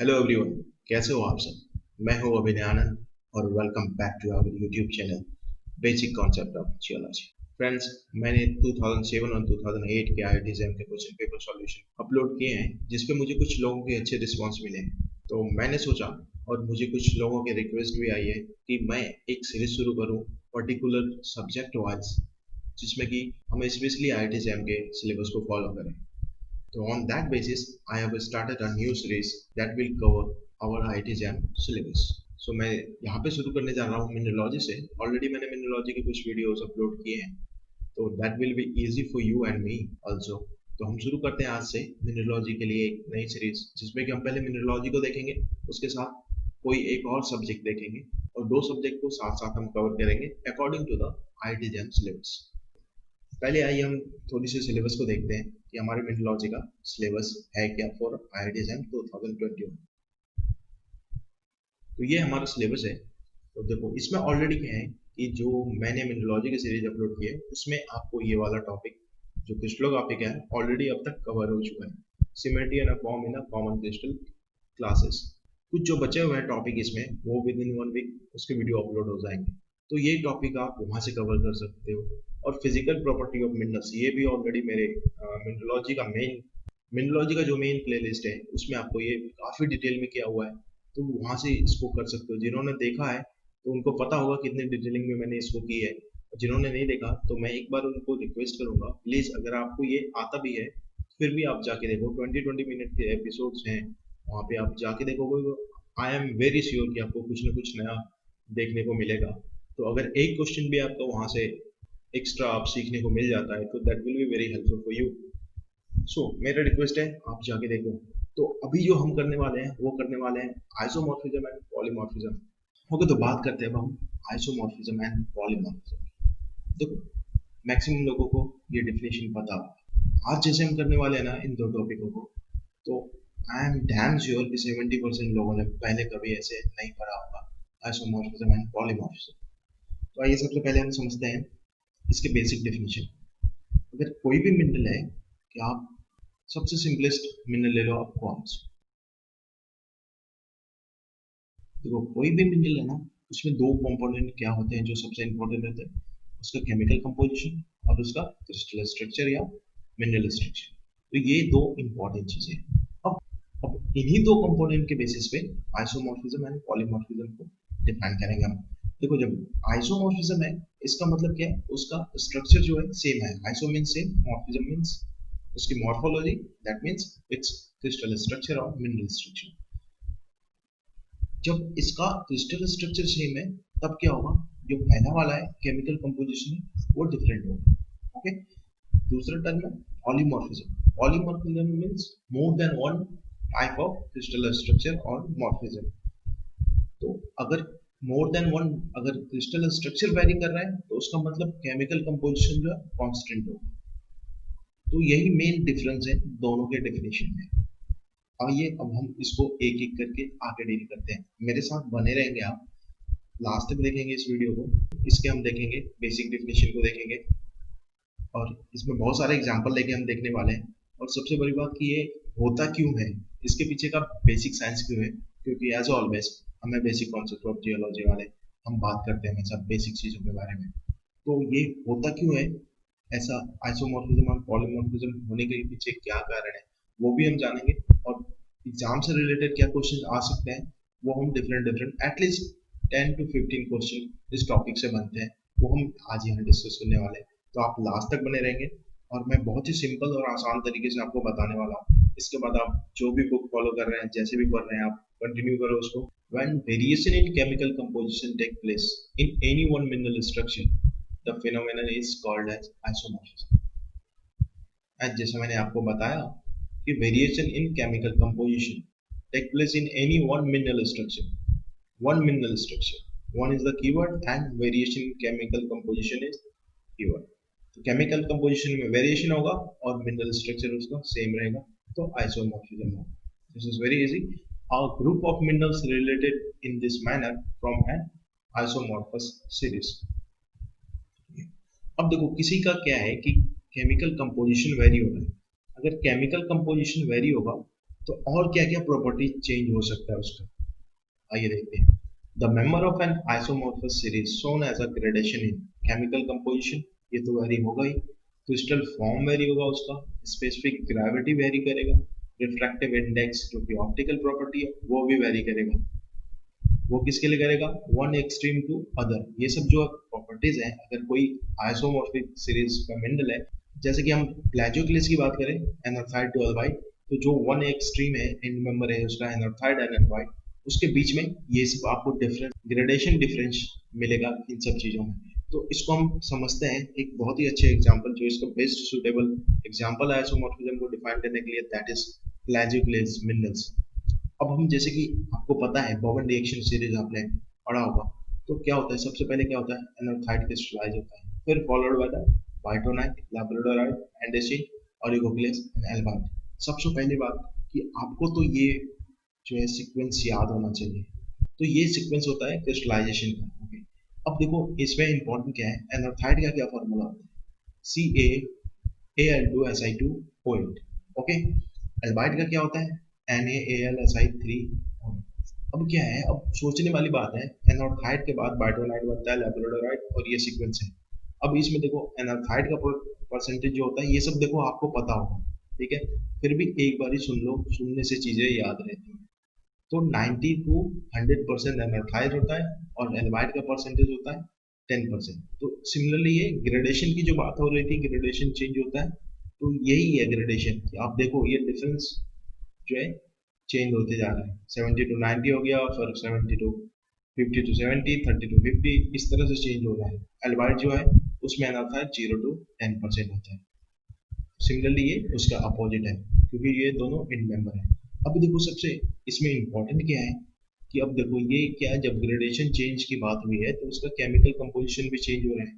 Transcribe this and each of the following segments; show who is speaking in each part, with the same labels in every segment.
Speaker 1: Hello everyone, कैसे हो आप सब। मैं हूं अभिनय आनंद और welcome back to our YouTube channel basic concept of geology. Friends, मैंने 2007 और 2008 के आईआईटी एग्जाम के क्वेश्चन पेपर सॉल्यूशन अपलोड किए हैं जिस पे मुझे कुछ लोगों के अच्छे रिस्पांस मिले हैं। तो मैंने सोचा और मुझे कुछ लोगों की रिक्वेस्ट भी आई है कि मैं एक सीरीज शुरू करूं पर्टिकुलर सब्जेक्ट वाइज, जिसमें कि हम स्पेशली आईआईटी एग्जाम के सिलेबस को फॉलो करें। So on that basis, I have started a new series that will cover our IIT JAM syllabus. So मैं यहाँ पे शुरू करने जा रहा हूँ मिनरोलॉजी से। ऑलरेडी मैंने मिनरोलॉजी के कुछ वीडियोस अपलोड किए हैं, तो that will be easy for you and me also. तो हम शुरू करते हैं आज से मिनरोलॉजी के लिए एक नई सीरीज, जिसमें कि हम पहले मिनरोलॉजी को देखेंगे, उसके साथ कोई एक और सब्जेक्ट देखेंगे और दो सब्जेक्ट को साथ साथ हम कवर करेंगे according to the IIT JAM syllabus. पहले आइए हम थोड़ी सी सिलेबस को देखते हैं कि हमारे मेट्रोलॉजी का सिलेबस है क्या फॉर आईआईटी एग्जाम 2021। तो ये हमारा सिलेबस है। तो देखो, इसमें ऑलरेडी क्या है कि जो मैंने मेट्रोलॉजी की सीरीज अपलोड की है उसमें आपको ये वाला टॉपिक जो क्रिस्टलोग्राफी का है ऑलरेडी अब तक कवर हो चुका है। Symmetry and form in a common crystal classes. कुछ जो बचे हुए हैं टॉपिक इसमें, वो विद इन 1 वीक उसके वीडियो अपलोड हो जाएंगे। तो ये टॉपिक आप वहां से कवर कर सकते हो। और फिजिकल प्रॉपर्टी ऑफ मिनरल्स, ये भी ऑलरेडी मेरे मिनरोलॉजी का जो मेन प्लेलिस्ट है उसमें आपको ये काफी डिटेल में किया हुआ है। तो वहां से इसको कर सकते हो। जिन्होंने देखा है तो उनको पता होगा कितने डिटेलिंग में मैंने इसको की है। और जिन्होंने नहीं देखा तो मैं एक बार उनको रिक्वेस्ट करूंगा, प्लीज अगर आपको ये आता भी है फिर भी आप जाके देखो। 20-20 मिनट के एपिसोड्स हैं, वहाँ पे आप जाके देखोगे। आई एम वेरी श्योर कि आपको कुछ ना कुछ नया देखने को मिलेगा। तो अगर एक क्वेश्चन भी आपको वहां से एक्स्ट्रा आप सीखने को मिल जाता है तो that will be very helpful for you. So मेरा रिक्वेस्ट है आप जाके देखो। तो अभी जो हम करने वाले हैं वो करने वाले हैं आइसोमॉर्फिज्म एंड पॉलीमॉर्फिज्म। ओके, तो बात करते हैं अब हम आइसोमॉर्फिज्म एंड पॉलीमॉर्फिज्म। देखो, मैक्सिमम लोगों को ये डेफिनेशन पता है। आज जैसे हम करने वाले हैं ना इन दो टॉपिकों को, तो आई एम डैम श्योर कि 70% लोगों ने पहले कभी ऐसे नहीं पढ़ा होगा आइसोमॉर्फिज्म एंड पॉलीमॉर्फिज्म। तो आइए सबसे पहले हम समझते हैं इसके बेसिक डेफिनेशन। अगर कोई भी मिनरल है कि आप सबसे सिंपलेस्ट मिनरल ले लो आप क्वार्ट्ज। देखो, कोई भी मिनरल है ना, उसमें दो कंपोनेंट क्या होते हैं जो सबसे इंपॉर्टेंट रहते हैं, उसका केमिकल कंपोजिशन और उसका क्रिस्टल स्ट्रक्चर या मिनरल स्ट्रक्चर। तो ये दो इंपॉर्टेंट चीजें हैं। अब इन्हीं दो कंपोनेंट के बेसिस पे आइसोमॉर्फिज्म एंड पॉलीमॉर्फिज्म को डिफाइन करेंगे हम। देखो, जब आइसोमॉर्फिज्म है इसका मतलब क्या है, उसका स्ट्रक्चर जो है सेम है। Iso means same, morphism means उसकी morphology, that means its crystal structure और मिनरल स्ट्रक्चर। जब इसका क्रिस्टल स्ट्रक्चर सेम है तब क्या होगा, जो पहला वाला है केमिकल कंपोजिशन है वो डिफरेंट होगा। ओके, दूसरा टर्म है polymorphism. Polymorphism means more than one type of crystal structure और मॉर्फिज्म। तो अगर मोर देन वन, अगर क्रिस्टल स्ट्रक्चर वेरी कर रहा है तो उसका मतलब केमिकल कंपोजिशन जो है कांस्टेंट होगा। तो यही मेन डिफरेंस है दोनों के डेफिनेशन में। आइए अब हम इसको एक एक करके आगे डील करते हैं। मेरे साथ बने रहेंगे आप, लास्ट तक देखेंगे इस वीडियो को। इसके हम देखेंगे बेसिक डेफिनेशन को देखेंगे और इसमें बहुत सारे एग्जांपल लेके हम देखने वाले हैं। और सबसे बड़ी बात कि ये होता क्यों है, इसके पीछे का बेसिक साइंस क्यों है। क्योंकि एज ऑलवेज हमें बेसिक कॉन्सेप्ट ऑफ जियोलॉजी वाले हम बात करते हैं हमेशा बेसिक चीजों के बारे में। तो ये होता क्यों है ऐसा, आइसोमॉर्फिज्म और पॉलीमॉर्फिज्म होने के पीछे क्या कारण है, वो भी हम जानेंगे। और एग्जाम से रिलेटेड क्या क्वेश्चन आ सकते हैं वो हम different different at least 10 to 15 question इस टॉपिक से बनते हैं, वो हम आज यहाँ डिस्कस करने वाले हैं। तो आप लास्ट तक बने रहेंगे और मैं बहुत ही सिंपल और आसान तरीके से आपको बताने वाला हूँ। इसके बाद आप जो भी बुक फॉलो कर रहे हैं, जैसे भी पढ़ रहे हैं, आप कंटिन्यू करो उसको। When variation in chemical composition take place in any one mineral structure, the phenomenon is called as isomorphism। And जैसे मैंने आपको बताया कि variation in chemical composition take place in any one mineral structure. One mineral structure, one is the keyword and variation in chemical composition is keyword. तो chemical composition में variation होगा और mineral structure उसका सेम रहेगा, तो isomorphism होगा। This is very easy. A group of minerals related in this manner from an isomorphous series। अब देखो, किसी का क्या है कि केमिकल कंपोजिशन वेरी हो रहा है। अगर केमिकल कंपोजिशन वेरी होगा तो और क्या क्या प्रॉपर्टी चेंज हो सकता है उसका, आइए देखते हैं। The member of an isomorphous series shown as a gradation in chemical composition, ये तो वेरी होगा ही, क्रिस्टल फॉर्म वेरी होगा उसका, स्पेसिफिक ग्रेविटी वेरी करेगा, रिफ्रैक्टिव इंडेक्स जो कि ऑप्टिकल प्रॉपर्टी है वो भी वेरी करेगा। वो किसके लिए करेगा, वन एक्सट्रीम टू अदर, ये सब जो प्रॉपर्टीज हैं अगर कोई आइसोमॉर्फिक सीरीज का मिनरल है, जैसे कि हम प्लाजियोक्लेस की बात करें एनोथाइड टू अल्बाइड, तो जो वन एक्सट्रीम है एंड मेंबर है उसका एनोथाइड एंड अल्बाइड, उसके बीच में ये सब आपको डिफरेंस ग्रेडेशन डिफरेंस मिलेगा इन सब चीजों में। तो इसको हम समझते हैं एक बहुत ही अच्छे एग्जांपल, जो इसका बेस्ट सुटेबल एग्जांपल है आइसोमॉर्फिज्म को डिफाइन करने के लिए, दैट इज प्लाजियोक्लेस मिनरल्स। अब हम जैसे कि आपको पता है बॉबन रिएक्शन सीरीज आपने पढ़ा होगा, तो क्या होता है सबसे पहले क्या होता है, एनोथाइड क्रिस्टलाइज होता है, फिर followed by the bytownite, labradorite, andesine, oligoclase and albite. सबसे पहली बात कि आपको तो ये जो है सीक्वेंस याद होना चाहिए। तो ये सीक्वेंस होता है क्रिस्टलाइजेशन का। ओके, अब देखो इसमें इंपॉर्टेंट क्या है, एनोथाइड का क्या फॉर्मूला होता है, सी ए Al2Si2 O8। ओके, एल्बाइड का क्या होता है, NaAlSi3। अब क्या है, अब सोचने वाली बात है, एनोथाइड के बाद बाइटोनाइट बनता है, लैब्राडोराइट, और ये सीक्वेंस है। अब इसमें देखो एनोथाइड का परसेंटेज जो होता है ये सब देखो आपको पता होगा, ठीक है, फिर भी एक बार ही सुन लो, सुनने से चीजें याद रहती हैं। तो 90 टू 100% एनाथाइड होता है और एल्बाइड का परसेंटेज होता है 10%। तो सिमिलरली ये ग्रेडेशन की जो बात हो रही थी, ग्रेडेशन चेंज होता है, तो यही है ग्रेडेशन। आप देखो ये डिफरेंस जो है चेंज होते जा रहा है, 70 टू 90 हो गया, फिर 70 टू 50 टू 70, 30 टू 50, इस तरह से चेंज हो रहा है। एल्बाइड जो है उसमें एनाथाइड 0 टू 10% होता है। सिमिलरली ये उसका अपोजिट है, क्योंकि ये दोनों इन मेंबर है। अब देखो सबसे इसमें इंपॉर्टेंट क्या है कि अब देखो ये क्या है, जब ग्रेडेशन चेंज की बात हुई है तो उसका केमिकल कंपोजिशन भी चेंज हो रहा है।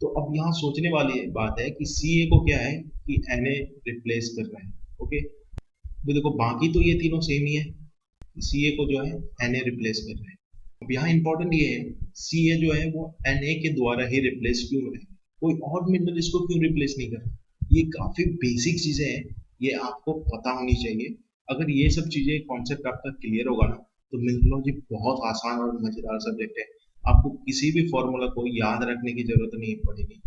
Speaker 1: तो अब यहाँ सोचने वाली बात है कि सी ए को क्या है कि एन ए रिप्लेस कर रहा है। ओके, तो देखो बाकी तो ये तीनों सेम ही है, सी ए को जो है एन ए रिप्लेस कर रहा है। अब यहाँ इंपॉर्टेंट ये है, सी ए जो है वो एन ए के द्वारा ही रिप्लेस क्यों हो रहा है, कोई और मिनरल इसको क्यों रिप्लेस नहीं कर रहा। ये काफी बेसिक चीजें हैं, ये आपको पता होनी चाहिए। अगर ये सब चीजें कॉन्सेप्ट आपका क्लियर होगा ना, तो मिनरोलॉजी बहुत आसान और मजेदार सब्जेक्ट है। आपको किसी भी फॉर्मूला को याद रखने की जरूरत नहीं पड़ेगी,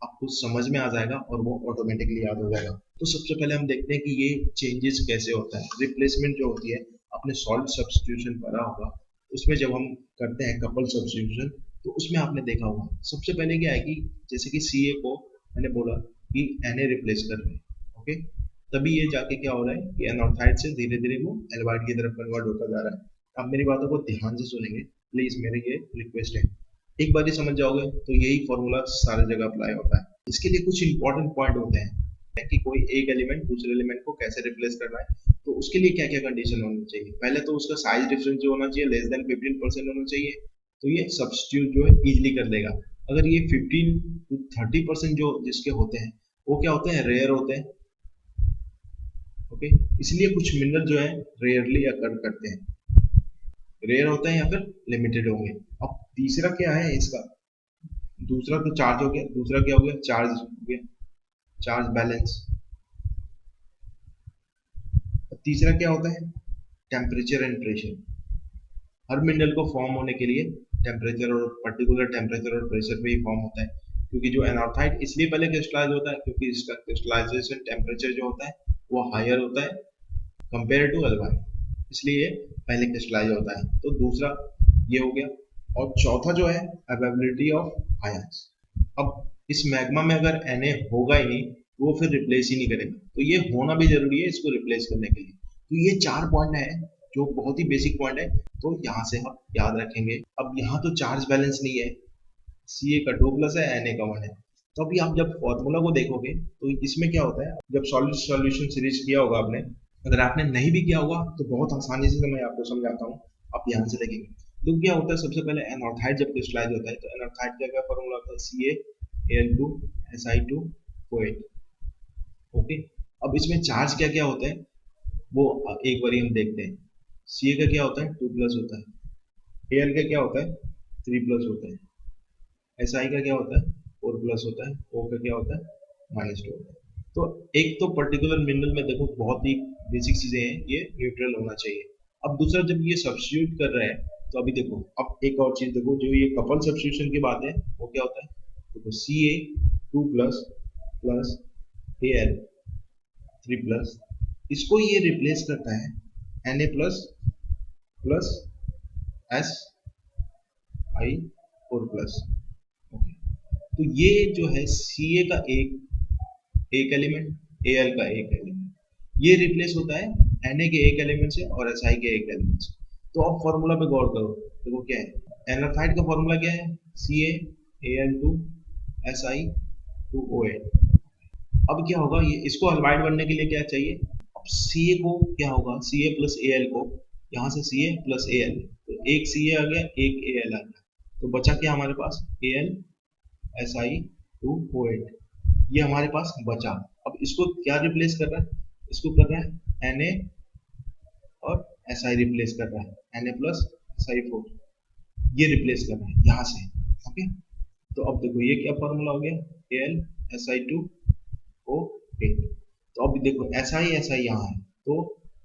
Speaker 1: आपको समझ में आ जाएगा और वो ऑटोमेटिकली याद हो जाएगा। तो सबसे पहले हम देखते हैं कि ये चेंजेस कैसे होता है। रिप्लेसमेंट जो होती है, आपने सॉल्ट सब्स्टिट्यूशन पढ़ा होगा, उसमें जब हम करते हैं कपल सब्स्टिट्यूशन, तो उसमें आपने देखा होगा सबसे पहले क्या है कि जैसे कि सी ए को मैंने बोला कि एन ए रिप्लेस कर रहे हैं। ओके, तभी ये जाके क्या हो रहा है कि एनॉक्साइड से धीरे धीरे वो एल्बाइड की तरफ कन्वर्ट होता जा रहा है। आप मेरी बातों को ध्यान से सुनेंगे प्लीज, मेरी ये रिक्वेस्ट है। एक बार ही समझ जाओगे तो यही फॉर्मूला सारी जगह अप्लाई होता है। इसके लिए कुछ इंपॉर्टेंट पॉइंट होते हैं कि कोई एक एलिमेंट दूसरे एलिमेंट को कैसे रिप्लेस करना है, तो उसके लिए क्या क्या कंडीशन होनी चाहिए। पहले तो उसका साइज डिफरेंस जो होना चाहिए लेस देन 15% होना चाहिए, तो ये सब्स्टिट्यूट जो है इजिली कर देगा। अगर ये 15 टू 30% जो जिसके होते हैं वो क्या होते हैं, रेयर होते हैं। ओके, इसलिए कुछ मिनरल जो है रेयरली अकर करते हैं, रेयर होते हैं या फिर लिमिटेड होंगे। अब तीसरा क्या है इसका, दूसरा तो चार्ज हो गया, दूसरा क्या हो गया, चार्ज हो गया, चार्ज बैलेंस। तीसरा क्या होता है, temperature and pressure. Her mineral को फॉर्म होने के लिए टेम्परेचर और पर्टिकुलर टेम्परेचर और प्रेशर पे ही फॉर्म होता है। क्योंकि जो एनार्थाइड इसलिए पहले क्रिस्टलाइज होता है क्योंकि इसका क्रिस्टलाइजेशन टेम्परेचर जो होता है वो हायर होता है कंपेयर टू अल्बाइड, इसलिए पहले क्रिस्टलाइज होता है। तो दूसरा ये हो गया। और चौथा जो है अवेलेबिलिटी ऑफ आयंस। अब इस मैग्मा में अगर Na होगा ही नहीं तो वो फिर रिप्लेस ही नहीं करेगा, तो ये होना भी जरूरी है इसको रिप्लेस करने के लिए। तो ये चार पॉइंट है जो बहुत ही बेसिक पॉइंट है, तो यहाँ से हम याद रखेंगे। अब यहाँ तो चार्ज बैलेंस नहीं है, सी ए का 2 प्लस है, Na का 1 है। तो अभी आप जब फॉर्मूला को देखोगे तो इसमें क्या होता है, जब सॉल्यूशन सॉल्यूशन सीरीज किया होगा आपने, अगर आपने नहीं भी किया होगा तो बहुत आसानी से मैं आपको समझाता हूँ, आप ध्यान से देखेंगे। तो क्या होता है, सबसे पहले एनॉर्थाइड जब क्रिस्टलाइज होता है तो एनॉर्थाइड का क्या फॉर्मूला होता है, C A L two S I two O eight. Okay, अब इसमें चार्ज क्या क्या होता है वो एक बार हम देखते हैं। सी ए का क्या होता है, 2 प्लस होता है। ए एल का क्या होता है, 3 प्लस होता है। एस आई का क्या होता है, 4 प्लस होता है। ओ का क्या होता है, -2 होता है। तो एक तो पर्टिकुलर मिनरल में देखो बहुत ही बेसिक चीजें हैं, ये न्यूट्रल होना चाहिए। अब दूसरा जब ये सब्स्टिट्यूट कर रहे हैं तो अभी देखो, अब एक और चीज देखो, जो ये कपल सब्स्टिट्यूशन की बात है वो क्या होता है, देखो Ca2 प्लस Al3 इसको ये रिप्लेस करता है Na प्लस Si4 ओके। तो ये जो है Ca का एक एलिमेंट, Al का एक एलिमेंट, ये रिप्लेस होता है Na के एक एलिमेंट से और Si के एक एलिमेंट से। तो अब फॉर्मूला पे गौर करो, देखो क्या है, एनाथाइड का फॉर्मूला क्या है, CaAl2Si2OH। अब क्या होगा, ये इसको हलवाइड बनने के लिए क्या चाहिए, अब Ca को क्या होगा, Ca प्लस Al को, यहाँ से Ca प्लस Al, तो एक Ca आ गया, एक Al आ गया, तो बचा क्या हमारे पास, AlSi2OH, ये हमारे पास बचा। अब इसको क्या रिप्लेस कर रहा है, इसको कर रहा है Na और Si रिप्लेस कर रहा है, Na प्लस Si4, ये रिप्लेस कर रहा है यहाँ से। ओके, तो अब देखो ये क्या फॉर्मूला हो गया, AlSi2OH। तो अब देखो Si यहाँ है, तो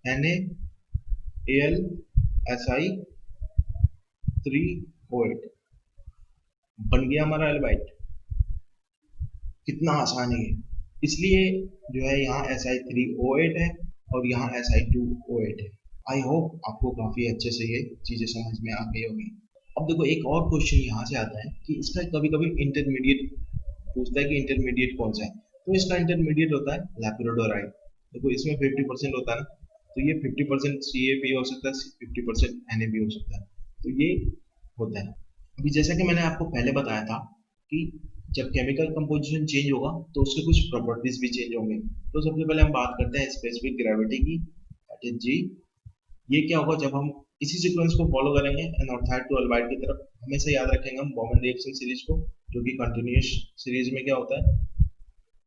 Speaker 1: NaAlSi3OH बन गया हमारा एल्बाइट। कितना आसान है ये, इसलिए जो है यहाँ Si3OH है और यहाँ Si2OH है। आई होप आपको काफी अच्छे से ये चीजें समझ में आ गई होगी। अब देखो एक और क्वेश्चन यहाँ से आता है कि इसका कभी कभी इंटरमीडिएट पूछता है कि इंटरमीडिएट कौन सा है, तो इसका इंटरमीडिएट होता है लैप्रोडोराइड। देखो इसमें 50% होता है ना, तो ये 50% Ca भी हो सकता है, 50% Na भी हो सकता है, तो ये होता है। अभी जैसा कि मैंने आपको पहले बताया था कि जब केमिकल कंपोजिशन चेंज होगा तो उसके कुछ प्रॉपर्टीज भी चेंज होंगे। तो सबसे पहले हम बात करते हैं स्पेसिफिक ग्रेविटी की, दैट इज जी। ये क्या होगा, जब हम इसी सीक्वेंस को फॉलो करेंगे एनोथाइड टू अल्बाइड की तरफ, हमेशा याद रखेंगे हम बॉमन रिएक्शन सीरीज को, जो कि कंटिन्यूअस सीरीज में क्या होता है,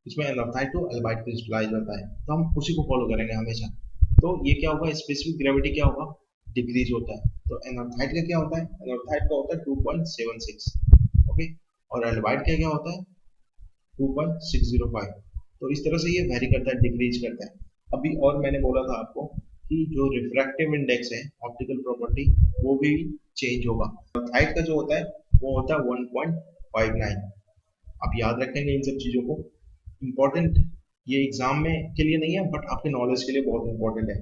Speaker 1: इसमें एनोथाइड टू अल्बाइड क्रिस्टलाइज होता है, तो हम उसी को फॉलो करेंगे हमेशा। तो ये क्या होगा, स्पेसिफिक ग्रेविटी क्या होगा, डिक्रीज होता है। तो एनोथाइड का क्या होता है, एनोथाइड का होता है 2.76, ओके, और अल्बाइड का क्या होता है 2.605। तो इस तरह से ये वेरी करता है, डिक्रीज करता है। अभी और मैंने बोला था आपको कि जो रिफ्रैक्टिव इंडेक्स है, ऑप्टिकल प्रॉपर्टी, वो भी चेंज होगा। हाइट का जो होता है वो होता है 1.59। आप याद रखेंगे इन सब चीजों को, इम्पोर्टेंट, ये एग्जाम में के लिए नहीं है बट आपके नॉलेज के लिए बहुत इंपॉर्टेंट है।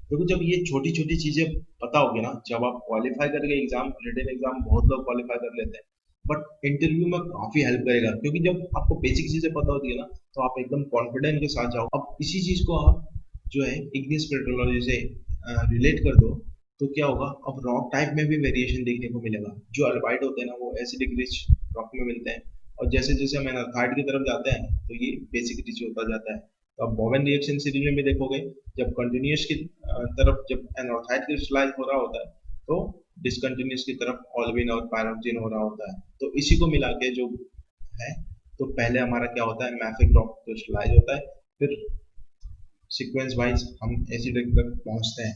Speaker 1: क्योंकि जब ये छोटी छोटी चीजें पता होगी ना, जब आप क्वालिफाई करके एग्जाम, रिटन एग्जाम बहुत लोग क्वालिफाई कर लेते हैं, बट इंटरव्यू में काफी हेल्प करेगा, क्योंकि जब आपको बेसिक चीजें पता होती है ना, तो आप एकदम कॉन्फिडेंट के साथ जाओ। अब इसी चीज को आप जो है इग्निस पेट्रोलॉजी से रिलेट कर दो, तो क्या होगा, अब रॉक टाइप में भी वेरिएशन देखने को मिलेगा। जो अल्बाइड होते हैं ना, वो एसिडिक रिच रॉक में मिलते हैं, और जैसे जैसे हम एनाथाइड की तरफ जाते हैं तो ये बेसिक रिच होता जाता है। तो अब बोवेन रिएक्शन सीरीज में भी देखोगे, जब कंटिन्यूअस की तरफ जब एनाथाइड क्रिस्टलाइज हो रहा होता है, तो डिसकंटिन्यूअस की तरफ ऑल्विन और पायरोक्सिन हो रहा होता है। तो इसी को मिला के जो है, तो पहले हमारा क्या होता है, मैफिक रॉक क्रिस्टलाइज होता है, फिर सीक्वेंस वाइज हम एसिडिक तक पहुंचते हैं।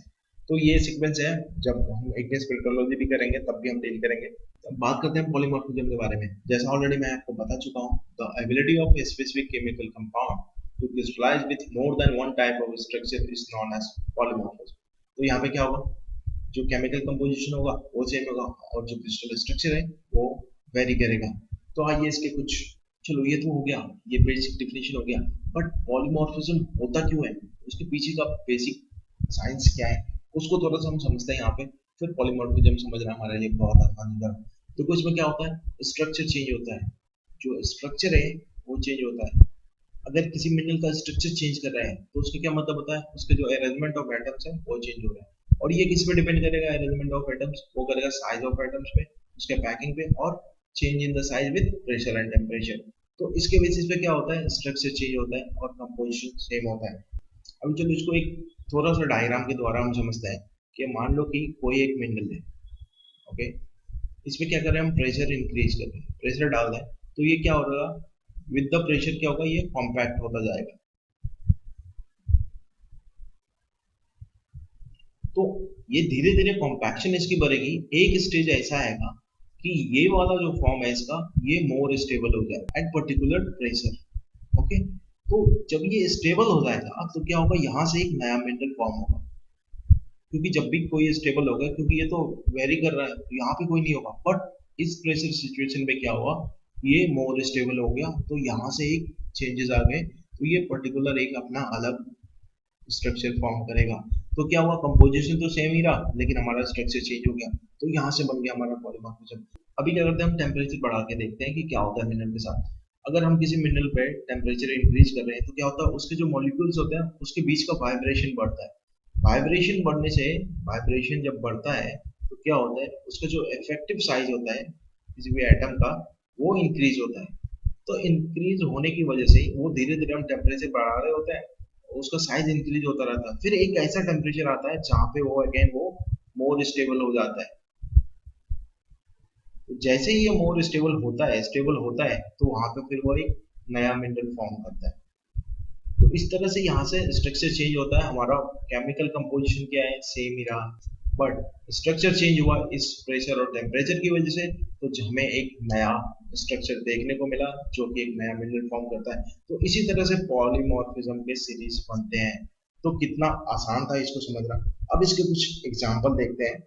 Speaker 1: तो ये सीक्वेंस है, जब हम इग्निस पेट्रोलॉजी भी करेंगे तब भी हम डील करेंगे। अब बात करते हैं पॉलीमॉर्फिज्म के बारे में। जैसा ऑलरेडी मैं आपको बता चुका हूँ, the ability of a specific chemical compound to crystallize with more than one type of structure is known as polymorphism. तो यहाँ पे क्या होगा, जो केमिकल कंपोजिशन होगा वो सेम होगा, और जो क्रिस्टल स्ट्रक्चर है वो वेरी करेगा। तो आइए इसके कुछ, चलो ये तो हो गया, ये बेसिक डिफिनेशन हो गया, बट पॉलीमॉर्फिज्म होता क्यों है, उसके पीछे का बेसिक साइंस क्या है, उसको थोड़ा सा हम समझते हैं यहाँ पे, फिर पॉलीमॉर्फिज्म समझना हमारे लिए बहुत आसान होगा। तो कुछ में क्या होता है, स्ट्रक्चर चेंज होता है, जो स्ट्रक्चर है वो चेंज होता है। अगर किसी मिनरल का स्ट्रक्चर चेंज कर रहा है तो उसका क्या मतलब होता है, उसके जो अरेंजमेंट ऑफ एटम्स है वो चेंज हो रहा है। और ये किस पे डिपेंड करेगा, अरेंजमेंट ऑफ एटम्स, वो करेगा साइज ऑफ एटम्स पे, उसके पैकिंग पे, और change in the size with pressure and temperature. तो इसके बेसिस पे क्या होता है, स्ट्रक्चर चेंज होता है और कंपोजिशन सेम होता है। अब चलो इसको एक थोड़ा सा डायग्राम के द्वारा हम समझते हैं कि मान लो कि कोई एक मिनरल है, ओके, इसमें क्या कर रहे हैं हम, प्रेशर इंक्रीज कर रहे हैं, प्रेशर डाल रहे हैं, तो ये क्या होगा, विद द प्रेशर क्या होगा, ये कॉम्पैक्ट होता जाएगा। तो ये धीरे धीरे कॉम्पैक्शन इसकी बढ़ेगी, एक स्टेज ऐसा आएगा कि ये वाला जो फॉर्म है इसका, ये मोर स्टेबल हो जाए एट पर्टिकुलर प्रेशर, ओके। तो जब ये स्टेबल हो जाएगा तो क्या होगा, यहाँ से एक नया मिनरल फॉर्म होगा, क्योंकि जब भी कोई स्टेबल होगा, क्योंकि ये तो वेरी कर रहा है तो यहाँ पे कोई नहीं होगा, बट इस प्रेशर सिचुएशन में क्या हुआ, ये मोर स्टेबल हो गया तो यहाँ से एक चेंजेस आ गए, तो ये पर्टिकुलर एक अपना अलग स्ट्रक्चर फॉर्म करेगा। तो क्या हुआ, कंपोजिशन तो सेम ही रहा लेकिन हमारा स्ट्रक्चर चेंज हो गया, तो यहाँ से बन गया हमारा पॉलीमॉर्फिज्म। अभी क्या करते हैं, हम टेम्परेचर बढ़ा के देखते हैं कि क्या होता है मिनरल के साथ। अगर हम किसी मिनरल पे टेम्परेचर इंक्रीज कर रहे हैं तो क्या होता है, उसके जो मॉलिक्यूल्स होते हैं उसके बीच का वाइब्रेशन बढ़ता है। वाइब्रेशन बढ़ने से, वाइब्रेशन जब बढ़ता है तो क्या होता है, उसका जो इफेक्टिव साइज होता है किसी भी एटम का, वो इंक्रीज होता है। तो इंक्रीज होने की वजह से वो धीरे धीरे हम टेम्परेचर बढ़ा रहे होते हैं, उसका साइज इंक्रीज होता रहता है, फिर एक ऐसा टेम्परेचर आता है जहाँ पे वो अगेन वो मोर स्टेबल हो जाता है। तो जैसे ही ये मोर स्टेबल होता है तो वहां पे फिर वो एक नया मिनरल फॉर्म करता है। तो इस तरह से यहाँ से स्ट्रक्चर चेंज होता है, हमारा केमिकल कंपोजिशन क्या है, सेम ही रहा, बट स्ट्रक्चर चेंज हुआ इस प्रेशर और टेम्परेचर की वजह से, तो हमें एक नया स्ट्रक्चर देखने को मिला जो कि एक नया मिनरल फॉर्म करता है। तो इसी तरह से पॉलीमॉर्फिज्म के सीरीज बनते हैं। तो कितना आसान था इसको समझना। अब इसके कुछ एग्जाम्पल देखते हैं।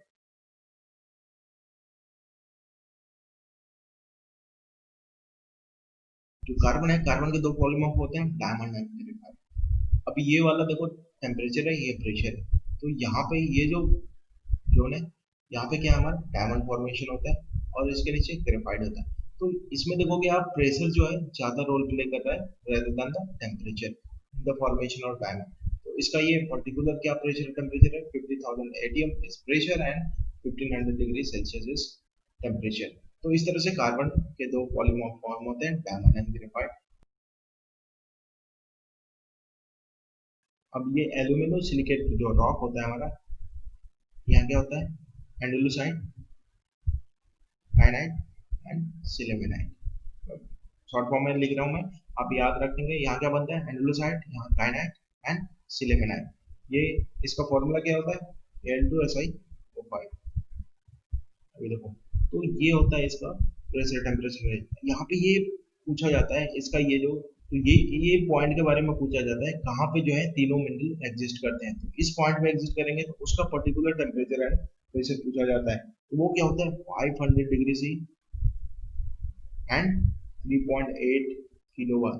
Speaker 1: जो कार्बन है, कार्बन के दो पॉलीमॉर्फ होते हैं, डायमंड एंड ग्रेफाइट। अभी ये वाला देखो टेम्परेचर है, ये प्रेशर है, तो यहाँ पे ये जो जोन है, यहाँ पे क्या है, हमारा डायमंड फॉर्मेशन होता है और इसके नीचे ग्रेफाइट होता है। तो इसमें देखोगे आप, प्रेशर जो है ज्यादा रोल प्ले कर रहा है rather than the temperature the formation of diamond. तो इसका ये पर्टिकुलर क्या प्रेशर टेम्परेचर है, 50,000 ATM is pressure and 1500 degree Celsius is temperature. तो इस तरह से कार्बन के दो पॉलीमॉर्फ फॉर्म होते हैं, डायमंड एंड ग्रेफाइट। अब ये एल्यूमिनो सिलिकेट जो रॉक होता है हमारा, यहाँ क्या होता है, एंडोलुसाइड, काइनाइट एंड सिलेमेनाइट। शॉर्ट फॉर्म में लिख रहा हूँ मैं, आप याद रखेंगे। यहाँ क्या बनता है, एंडोलुसाइड, यहाँ काइनाइट एंड सिलेमेनाइट। ये इसका फॉर्मूला क्या होता है, Al2Si O5। अभी देखो, तो ये होता है इसका प्रेशर टेम्परेचर। यहाँ पे ये पूछा जाता है इसका ये जो, तो ये पॉइंट के बारे में पूछा जाता है, कहाँ पे जो है तीनों मिनरल एग्जिस्ट करते हैं। तो इस पॉइंट पे एग्जिस्ट करेंगे तो उसका पर्टिकुलर टेम्परेचर एंड प्रेशर पूछा जाता है। तो वो क्या होता है, 500 डिग्री सी एंड 3.8 किलो बार।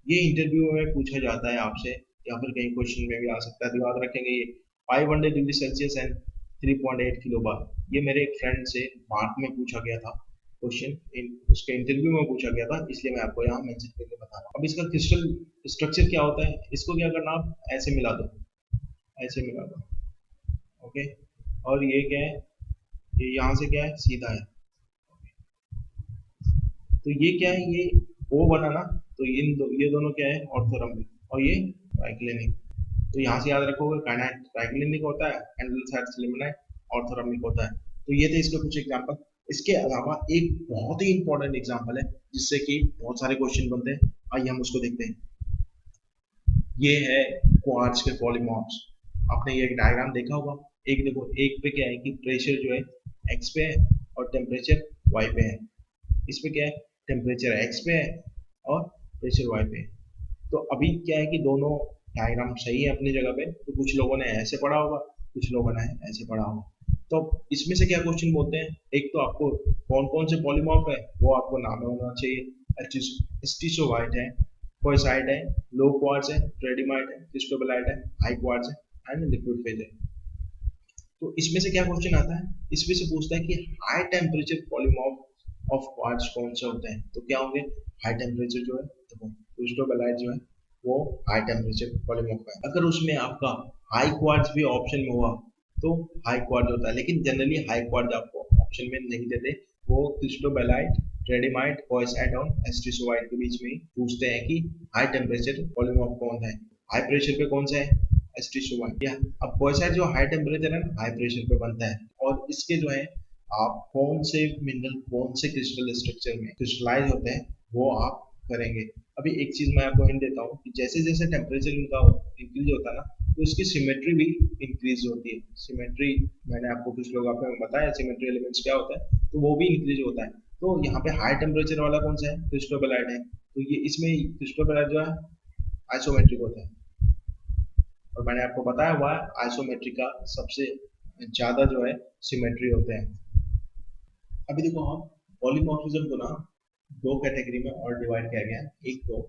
Speaker 1: ये इंटरव्यू में पूछा जाता है आपसे, या फिर कहीं क्वेश्चन में भी आ सकता है, तो याद रखेंगे ये 500 डिग्री सेल्सियस एंड 3.8 किलो बार। ये मेरे एक फ्रेंड से मार्क में पूछा गया था क्वेश्चन, उसके इंटरव्यू में पूछा गया था, इसलिए मैं आपको यहाँ मेंशन करके बता रहा हूँ। अब इसका क्रिस्टल स्ट्रक्चर क्या होता है, इसको क्या करना, आप ऐसे मिला दो, ऐसे मिला दो, ओके। और ये क्या है, ये यहाँ से क्या है, सीधा है। तो ये क्या है, ये ओ बना ना, तो ये दोनों क्या है, ऑर्थोरम्बिक, और ये ट्राइक्लिनिक। तो यहाँ से याद रखोगे, काइनाइट ट्राइक्लिनिक होता है, एंडोसाइड सिलिमेनाइट ऑर्थोरम्बिक होता है। तो ये थे इसके कुछ एग्जांपल। इसके अलावा एक बहुत ही इंपॉर्टेंट एग्जांपल है जिससे कि बहुत सारे क्वेश्चन बनते हैं, आइए हम उसको देखते हैं। ये है क्वार्ट्ज के पॉलीमॉर्फ्स। आपने ये एक डायग्राम देखा होगा। एक देखो, एक पे क्या है कि प्रेशर जो है एक्स पे है और टेम्परेचर वाई पे है। इस पे क्या है, टेम्परेचर एक्स पे है और प्रेशर वाई पे है। तो अभी क्या है कि दोनों डायग्राम सही है अपनी जगह पे, तो कुछ लोगों ने ऐसे पढ़ा होगा, कुछ लोगों ने ऐसे पढ़ा होगा। तो इसमें से क्या क्वेश्चन बोलते हैं, एक तो आपको कौन कौन से पॉलीमॉर्फ है वो आपको नाम होना चाहिए। स्टिचोवाइट है, कोएसाइट है, लो क्वार्ट्ज है, ट्रेडिमाइट है, क्रिस्टोबेलाइट है, हाई क्वार्ट्ज है एंड लिक्विड फेज है। तो इसमें से क्या क्वेश्चन आता है, इसमें से पूछता है कि high temperature polymorph of quartz कौन से होते हैं। तो क्या होंगे, हाई टेम्परेचर जो है, देखो क्रिस्टोबेलाइट जो है वो हाई टेम्परेचर पॉलीमॉर्फ है। अगर उसमें आपका हाई क्वार्ट्ज भी ऑप्शन में हुआ तो हाई क्वार्ट्ज होता है, लेकिन जनरली हाई क्वार्ट्ज आपको ऑप्शन में नहीं देते। वो क्रिस्टोबेलाइट, ट्रेडिमाइट, कोएसाइट और एस्ट्रिसोवाइट के बीच में पूछते हैं कि हाई टेम्परेचर पॉलीमॉर्फ कौन है, हाई प्रेशर पे कौन सा है, एस्ट्रिसोवाइट। या अब कोएसाइट जो हाई टेम्परेचर है, हाई प्रेशर पे बनता है, और इसके जो है आप कौन से मिनरल, कौन से क्रिस्टल स्ट्रक्चर में क्रिस्टलाइज होते हैं वो आप करेंगे। अभी एक चीज मैं आपको हिंट देता हूँ कि जैसे जैसे टेम्परेचर इनका इंक्रीज होता है ना, तो इसकी सिमेट्री भी इंक्रीज होती है। सिमेट्री मैंने आपको कुछ लोग आपको बताया सिमेट्री एलिमेंट्स क्या होता है, तो वो भी इंक्रीज होता है। तो यहाँ पे हाई टेम्परेचर वाला कौन सा है, क्रिस्टोबेलाइट है। तो ये इसमें क्रिस्टोबेलाइट जो है आइसोमेट्रिक होते हैं। और मैंने आपको बताया हुआ है आइसोमेट्रिक का सबसे ज्यादा जो है सिमेट्री होते हैं। अभी देखो हम पॉलीमॉर्फिज्म को ना दो कैटेगरी में और डिवाइड किया गया है। एक तो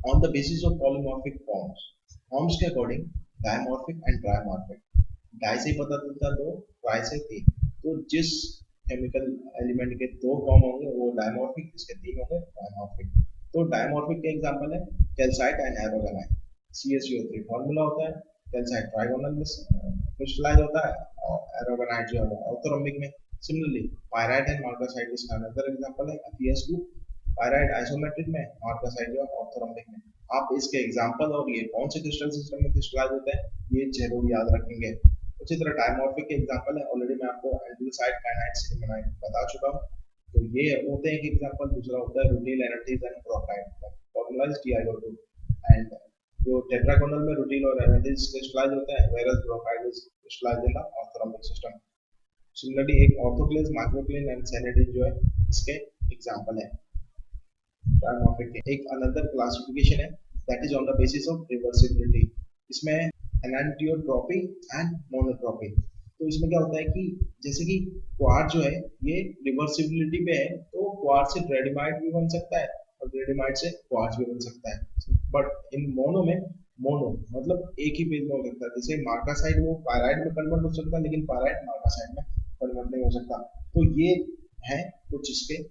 Speaker 1: on the basis of polymorphic forms, forms के अकॉर्डिंग डायमॉर्फिक एंड ट्राइमॉर्फिक। डाई से ही पता चलता है दो, ट्राई से तीन। तो जिस केमिकल एलिमेंट के दो फॉर्म होंगे वो डायमॉर्फिक, जिसके तीन होंगे ट्राइमॉर्फिक। तो डायमॉर्फिक के एग्जांपल है कैल्साइट एंड एरोगेनाइट। CaCO3 फॉर्मूला होता है, कैल्साइट ट्राइगोनल में क्रिस्टलाइज होता है और एरोगेनाइट जो है ऑर्थोरोम्बिक में। सिमिलरली पायराइट एंड मार्कासाइट इसका अनदर एग्जांपल है PS2 पायराइट आइसोमेट्रिक में, मार्कासाइट जो है ऑर्थोरोम्बिक में। आप इसके एग्जांपल और ये कौन से क्रिस्टल सिस्टम में क्रिस्टलाइज होते हैं ये जरूर याद रखेंगे। उसी तरह डायमॉर्फिक के एग्जांपल है, ऑलरेडी मैं आपको एल्डिहाइड काइनाइड सिलिमेनाइड बता चुका हूं। तो ये होते हैं एक एग्जांपल। दूसरा होता है रूटिल एनाल्डिहाइड and bromide, formula is TiO2। And जो टेट्रागोनल में रूटिल और एनाल्डिहाइड क्रिस्टलाइज होता है, whereas bromide is crystallise in the orthorhombic system. Similarly एक ऑर्थोक्लेज, माइक्रोक्लेन एंड सैनिडिन जो है इसके एग्जांपल है ट्राइमॉर्फिक। एक अनदर क्लासिफिकेशन है that is on the basis of reversibility. इसमें एनांटियोट्रॉपी एंड मोनोट्रॉपी। तो इसमें क्या होता है कि जैसे कि क्वार्ट्ज जो है ये रिवर्सिबिलिटी पे है, तो क्वार्ट्ज से ग्रेडिमाइट भी बन सकता है और ग्रेडिमाइट से क्वार्ट्ज भी बन सकता है। बट इन मोनो में, मोनो मतलब एक ही पेज में हो सकता है। जैसे मार्कासाइट वो पायराइट में कन्वर्ट हो सकता है, लेकिन पायराइट मार्कासाइट में कन्वर्ट नहीं हो सकता। तो ये है कुछ इसके।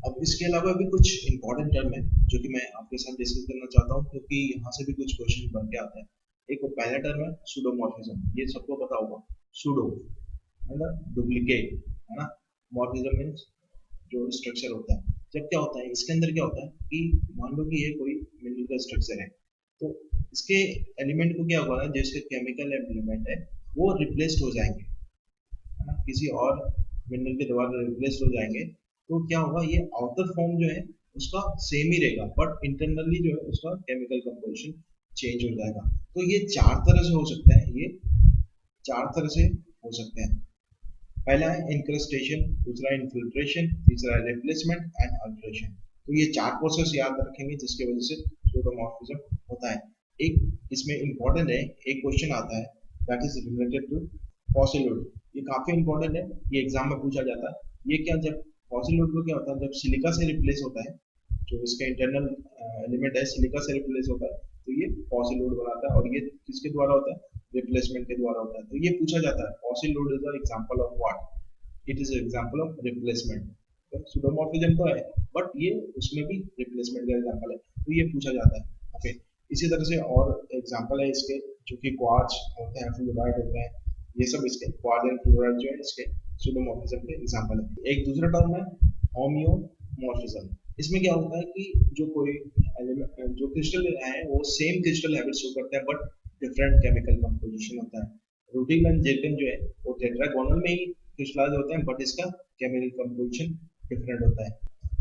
Speaker 1: अब इसके अलावा भी कुछ इंपॉर्टेंट टर्म है जो कि मैं आपके साथ डिस्कस करना चाहता हूँ, क्योंकि यहाँ से भी कुछ क्वेश्चन बन के आते हैं। एक पहला टर्म है सूडोमॉर्फिज्म, ये सबको पता होगा। सूडो मतलब डुप्लीकेट, है ना। मॉर्फिज्म मीन्स जो स्ट्रक्चर होता है। जब क्या होता है इसके अंदर क्या होता है कि मान लो कि ये कोई मिनरल का स्ट्रक्चर है, तो इसके एलिमेंट को क्या होगा ना, जो इसके केमिकल एलिमेंट है वो रिप्लेस्ड हो जाएंगे, है ना, किसी और मिनरल के द्वारा रिप्लेस हो जाएंगे। तो क्या होगा, ये आउटर फॉर्म जो है उसका सेम ही रहेगा, बट इंटरनली जो है उसका केमिकल कंपोजिशन चेंज हो जाएगा। तो ये चार तरह से हो सकता है, ये चार तरह से हो सकते हैं। पहला है इंक्रस्टेशन, दूसरा इन्फिल्ट्रेशन, तीसरा है रिप्लेसमेंट एंड अल्ट्रेशन। तो ये चार प्रोसेस याद रखेंगे जिसकी वजह से सूडोमॉर्फिज्म होता है। एक इसमें इंपॉर्टेंट है, एक क्वेश्चन आता है that is related to fossil wood. ये काफी इंपॉर्टेंट है, ये एग्जाम में पूछा जाता है। ये क्या, जब फॉसिल वुड को क्या होता है, जब सिलिका से रिप्लेस होता है, जो इसका इंटरनल एलिमेंट है सिलिका से रिप्लेस होता है, तो ये फॉसिल वुड बनाता है। और ये किसके द्वारा होता है, रिप्लेसमेंट के द्वारा होता है। तो ये पूछा जाता है fossil would is the example of what, it is example of replacement. तो सूडोमॉर्फिज्म तो है, बट ये उसमें भी रिप्लेसमेंट का एग्जांपल है, तो ये पूछा जाता है। ओके, इसी तरह से और एग्जांपल है इसके, जो कि क्वार्ट्ज होते हैं, फ्लोराइड होते हैं, ये सब इसके क्वार्ट्ज एंड फ्लोराइड जो है इसके सूडोमॉर्फिज्म के एग्जांपल है। एक दूसरा टर्म है होम्योमॉर्फिज्म। इसमें क्या होता है कि जो कोई एलिमेंट, जो क्रिस्टल है वो सेम क्रिस्टल हैबिट शो करते हैं, बट डिफरेंट केमिकल कंपोजिशन होता है। रूटिल एंड जेरकन जो है वो टेट्रागोनल में ही क्रिस्टलाइज होते हैं, बट इसका केमिकल कंपोजिशन डिफरेंट होता है।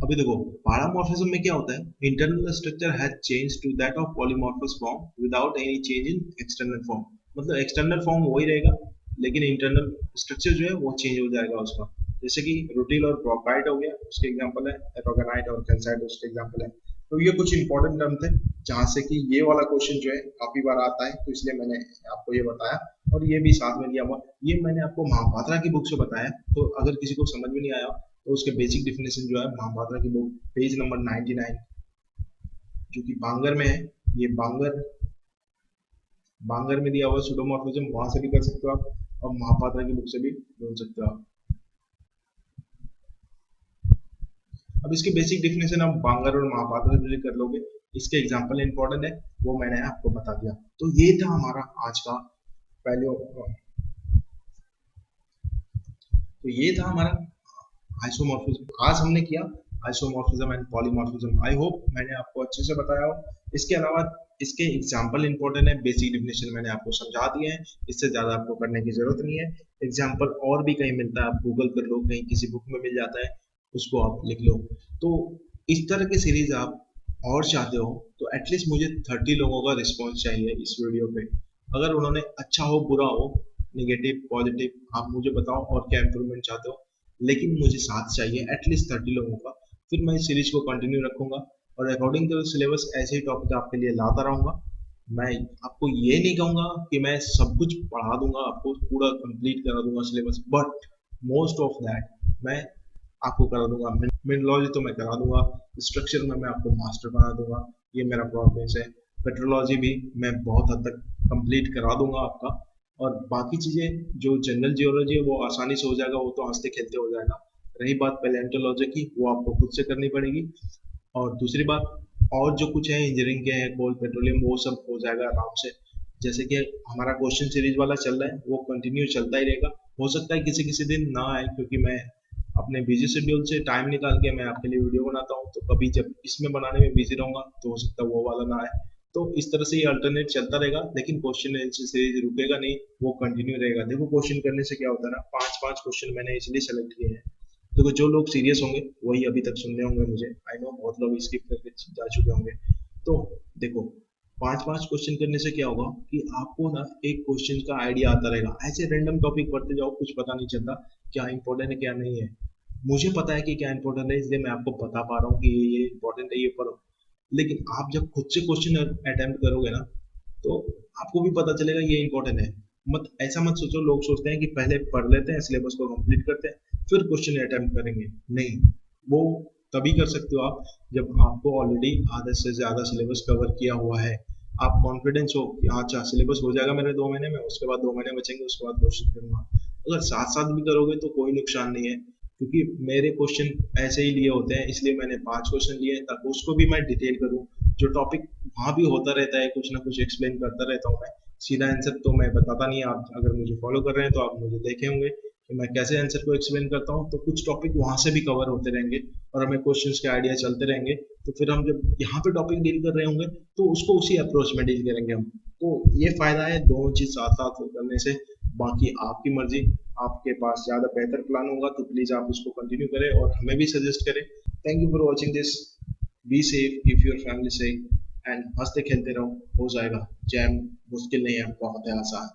Speaker 1: अभी देखो पैरामॉर्फिज्म में क्या होता है, internal structure has change to that of polymorphous form without any change in external form. मतलब एक्सटर्नल फॉर्म वही रहेगा, लेकिन इंटरनल स्ट्रक्चर जो है वो चेंज हो जाएगा उसका। जैसे कि रूटिल और ब्रोमाइड हो गया, उसके एग्जांपल है एरोगेनाइट, और कैल्साइट उसके एग्जांपल है। तो ये कुछ इंपॉर्टेंट टर्म थे जहां से कि ये वाला क्वेश्चन जो है काफी बार आता है, तो इसलिए मैंने आपको ये बताया। और ये भी साथ में लिया हुआ, ये मैंने आपको महापात्रा की बुक से बताया। तो अगर किसी को समझ में नहीं आया तो उसके बेसिक डिफिनेशन जो है महापात्रा की बुक पेज नंबर 99, जो कि बांगर में है। ये बांगर बांगर में दिया हुआ सूडोमॉर्फिज्म, वहां से भी कर सकते हो आप, और महापात्रा की बुक से भी ढूंढ सकते हो आप। अब इसकी बेसिक डिफिनेशन आप बांगर और महापात्रा से कर लोगे। इसके एग्जांपल इंपॉर्टेंट है, वो मैंने आपको बता दिया। तो ये था हमारा आज का पहले, तो ये था हमारा आइसोमॉर्फिज्म। आज हमने किया isomorphism and polymorphism. I hope मैंने आपको अच्छे से बताया हो। इसके अलावा इसके एग्जाम्पल इंपॉर्टेंट है, बेसिक डिफिनेशन मैंने आपको समझा दिए हैं, इससे ज्यादा आपको करने की जरूरत नहीं है। एग्जाम्पल और भी कहीं मिलता है, आप गूगल कर लो, कहीं किसी बुक में मिल जाता है, उसको आप लिख लो। तो इस तरह की सीरीज आप और चाहते हो तो एटलीस्ट मुझे 30 लोगों का रिस्पॉन्स चाहिए इस वीडियो पे। अगर उन्होंने अच्छा हो बुरा हो, निगेटिव पॉजिटिव, आप मुझे बताओ और क्या इंप्रूवमेंट चाहते हो, लेकिन मुझे साथ चाहिए एटलीस्ट 30 लोगों का। फिर मैं इस सीरीज को कंटिन्यू रखूंगा। और अकॉर्डिंग टू सिलेबस ऐसे ही टॉपिक आपके लिए लाता रहूंगा। मैं आपको ये नहीं कहूंगा कि मैं सब कुछ पढ़ा दूंगा, आपको पूरा कंप्लीट करा दूंगा syllabus, but most of that मैं आपको करा दूंगा। मिनरोलॉजी तो मैं करा दूंगा, स्ट्रक्चर में मैं आपको मास्टर बना दूंगा, ये मेरा प्रॉमिस है। पेट्रोलॉजी भी मैं बहुत हद तक कंप्लीट करा दूंगा आपका। और बाकी चीजें जो जनरल जियोलॉजी है वो आसानी से हो जाएगा, वो तो हंसते खेलते हो जाएगा। रही बात पैलेंटोलॉजी की, वो आपको खुद से करनी पड़ेगी। और दूसरी बात, और जो कुछ है इंजीनियरिंग के हैं, कोल पेट्रोलियम, वो सब हो जाएगा आराम से। जैसे कि हमारा क्वेश्चन सीरीज वाला चल रहा है, वो कंटिन्यू चलता ही रहेगा। हो सकता है किसी किसी दिन ना आए, क्योंकि मैं अपने बिजी शेड्यूल से टाइम निकाल के मैं आपके लिए वीडियो बनाता हूँ, तो कभी जब इसमें बनाने में बिजी रहूंगा तो हो सकता है वो वाला ना आए। तो इस तरह से ये अल्टरनेट चलता रहेगा, लेकिन क्वेश्चन आंसर सीरीज रुकेगा नहीं, वो कंटिन्यू रहेगा। देखो क्वेश्चन करने से क्या होता है ना, पांच पांच क्वेश्चन मैंने इसलिए सेलेक्ट किए हैं। देखो जो लोग सीरियस होंगे वही अभी तक सुन रहे होंगे मुझे, आई नो बहुत लोग स्किप करके जा चुके होंगे। तो देखो, पांच पांच क्वेश्चन करने से क्या होगा कि आपको ना एक क्वेश्चन का आइडिया आता रहेगा। ऐसे रैंडम टॉपिक पढ़ते जाओ, कुछ पता नहीं चलता क्या इंपॉर्टेंट है क्या नहीं है। मुझे पता है कि क्या इंपॉर्टेंट है, इसलिए मैं आपको बता पा रहा हूँ कि ये इंपॉर्टेंट है, ये पढ़ो। लेकिन आप जब खुद से क्वेश्चन अटेम्प्ट करोगे ना, तो आपको भी पता चलेगा ये इंपॉर्टेंट है। मत ऐसा मत सोचो, लोग सोचते हैं कि पहले पढ़ लेते हैं, सिलेबस को कंप्लीट करते हैं, फिर क्वेश्चन अटेम्प्ट करेंगे। नहीं, वो तभी कर सकते हो आप जब आपको ऑलरेडी आधे से ज्यादा सिलेबस कवर किया हुआ है। आप कॉन्फिडेंस हो कि हाँ, अच्छा सिलेबस हो जाएगा मेरे 2 महीने में, उसके बाद 2 महीने बचेंगे, उसके बाद क्वेश्चन करूंगा। अगर साथ साथ भी करोगे तो कोई नुकसान नहीं है, क्योंकि मेरे क्वेश्चन ऐसे ही लिए होते हैं, इसलिए मैंने 5 क्वेश्चन लिए ताकि उसको भी मैं डिटेल करूँ। जो टॉपिक वहां भी होता रहता है, कुछ ना कुछ एक्सप्लेन करता रहता हूँ मैं। सीधा आंसर तो मैं बताता नहीं, आप अगर मुझे फॉलो कर रहे हैं तो आप मुझे देखे होंगे कि मैं कैसे आंसर को एक्सप्लेन करता हूँ। तो कुछ टॉपिक वहां से भी कवर होते रहेंगे और हमें क्वेश्चंस के आइडिया चलते रहेंगे। तो फिर हम जब यहाँ पे टॉपिक डील कर रहे होंगे तो उसको उसी अप्रोच में डील करेंगे हम। तो ये फायदा है दोनों चीज साथ साथ करने से। बाकी आपकी मर्जी, आपके पास ज्यादा बेहतर प्लान होगा तो प्लीज आप उसको कंटिन्यू करें और हमें भी सजेस्ट करें। Thank you for watching this. Be safe, if your family safe, and हंसते खेलते रहो, हो जाएगा। जैम मुश्किल नहीं है, बहुत है आसान।